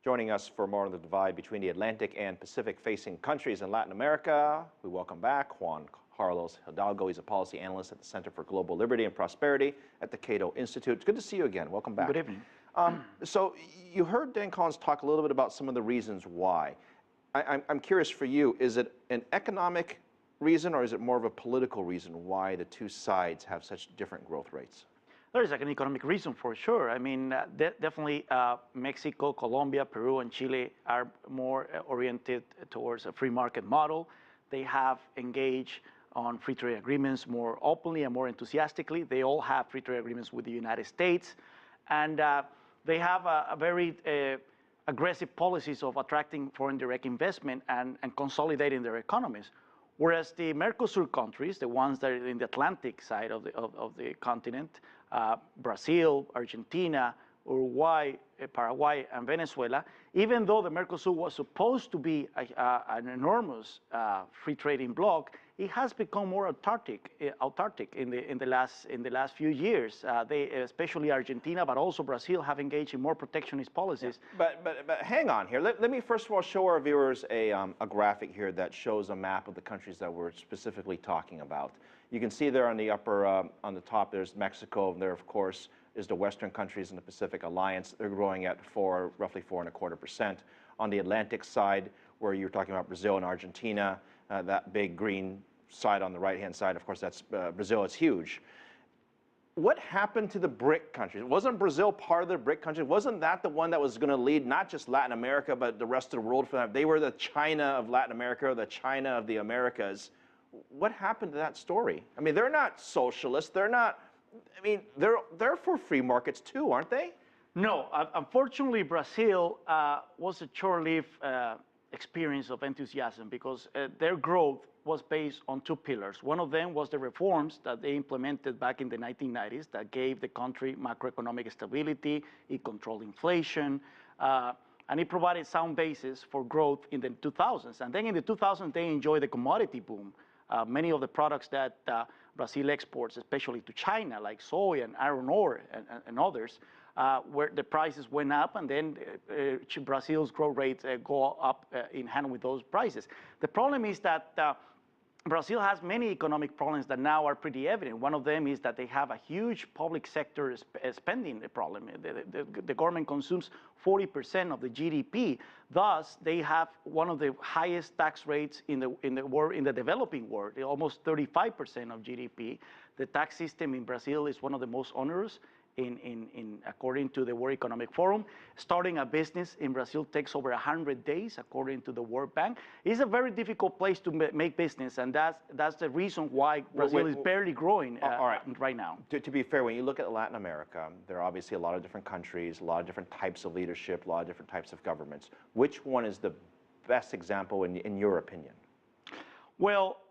Joining us for more on the divide between the Atlantic and Pacific-facing countries in Latin America, we welcome back Juan Carlos Hidalgo. He's a policy analyst at the Center for Global Liberty and Prosperity at the Cato Insitute. It's good to see you again. Welcome back. Good evening. So you heard Dan Collins talk a little bit about some of the reasons why. I'm curious for you, is it an economic reason or is it more of a political reason why the two sides have such different growth rates? There is an economic reason for sure. I mean, definitely Mexico, Colombia, Peru, and Chile are more oriented towards a free market model. They have engaged on free trade agreements more openly and more enthusiastically. They all have free trade agreements with the United States. And they have a very aggressive policies of attracting foreign direct investment and consolidating their economies. Whereas the Mercosur countries, the ones that are in the Atlantic side of the continent, Brazil, Argentina, Uruguay, Paraguay, and Venezuela, even though the Mercosur was supposed to be an enormous free trading bloc, it has become more autarkic in the last few years. They, especially Argentina, but also Brazil, have engaged in more protectionist policies. Yeah, but hang on here. Let me first of all show our viewers a graphic here that shows a map of the countries that we're specifically talking about. You can see there on the upper, on the top, there's Mexico. There, of course, is the Western countries in the Pacific Alliance. They're growing at roughly 4.25%. On the Atlantic side, where you're talking about Brazil and Argentina, that big green side on the right-hand side, of course, that's Brazil. It's huge. What happened to the BRIC countries? Wasn't Brazil part of the BRIC countries? Wasn't that the one that was going to lead not just Latin America, but the rest of the world for that? They were the China of Latin America, the China of the Americas. What happened to that story? I mean, they're not socialists. They're not, I mean, they're for free markets too, aren't they? No, unfortunately, Brazil was a short-lived experience of enthusiasm because their growth was based on two pillars. One of them was the reforms that they implemented back in the 1990s that gave the country macroeconomic stability, it controlled inflation, and it provided sound basis for growth in the 2000s. And then in the 2000s, they enjoyed the commodity boom. Many of the products that Brazil exports, especially to China, like soy and iron ore and others, where the prices went up, and then Brazil's growth rates go up in hand with those prices. The problem is that Brazil has many economic problems that now are pretty evident. One of them is that they have a huge public sector spending problem. The government consumes 40% of the GDP. Thus, they have one of the highest tax rates in the developing world, almost 35% of GDP. The tax system in Brazil is one of the most onerous. According to the World Economic Forum. Starting a business in Brazil takes over 100 days, according to the World Bank. It's a very difficult place to make business, and that's the reason why Brazil is barely growing right now. To be fair, when you look at Latin America, there are obviously a lot of different countries, a lot of different types of leadership, a lot of different types of governments. Which one is the best example in your opinion? Well,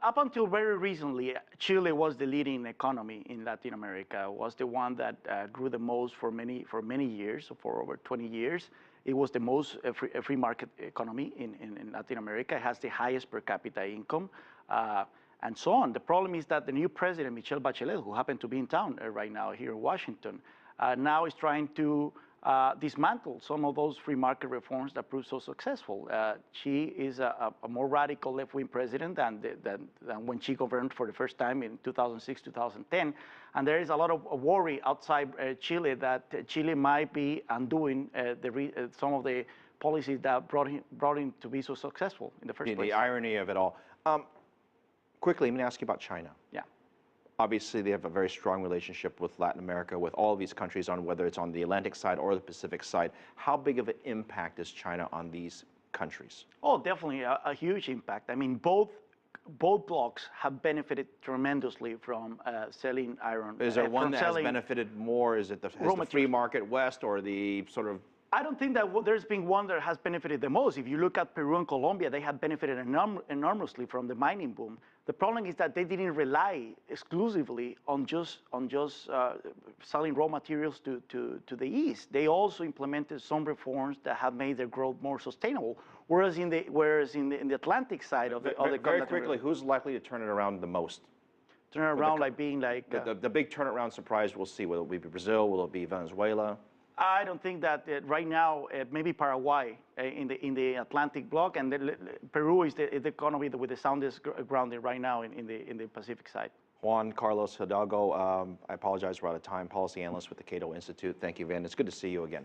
up until very recently, Chile was the leading economy in Latin America. Was the one that grew the most for many years, for over 20 years. It was the most free market economy in Latin America. It has the highest per capita income, and so on. The problem is that the new president, Michelle Bachelet, who happened to be in town right now here in Washington, now is trying to dismantle some of those free market reforms that proved so successful. She is a more radical left-wing president than when she governed for the first time in 2006, 2010. And there is a lot of worry outside Chile that Chile might be undoing some of the policies that brought him to be so successful in the first place. The irony of it all. Quickly, let me ask you about China. Yeah. Obviously, they have a very strong relationship with Latin America, with all of these countries, on whether it's on the Atlantic side or the Pacific side. How big of an impact is China on these countries? Oh, definitely a huge impact. I mean, both blocs have benefited tremendously from selling iron. Is there one that has benefited more? Is it the free market West or the sort of... I don't think that there's been one that has benefited the most. If you look at Peru and Colombia, they have benefited enormously from the mining boom. The problem is that they didn't rely exclusively on just selling raw materials to the East. They also implemented some reforms that have made their growth more sustainable. Whereas in the Atlantic side of the continent, very quickly, who's likely to turn it around the most? Turn it around like being like the big turnaround surprise we'll see. Will it be Brazil? Will it be Venezuela? I don't think that right now, maybe Paraguay in the Atlantic bloc, and Peru is the economy with the soundest grounding right now in the Pacific side. Juan Carlos Hidalgo, I apologize, we're out of time, policy analyst with the Cato Institute. Thank you, Van. It's good to see you again.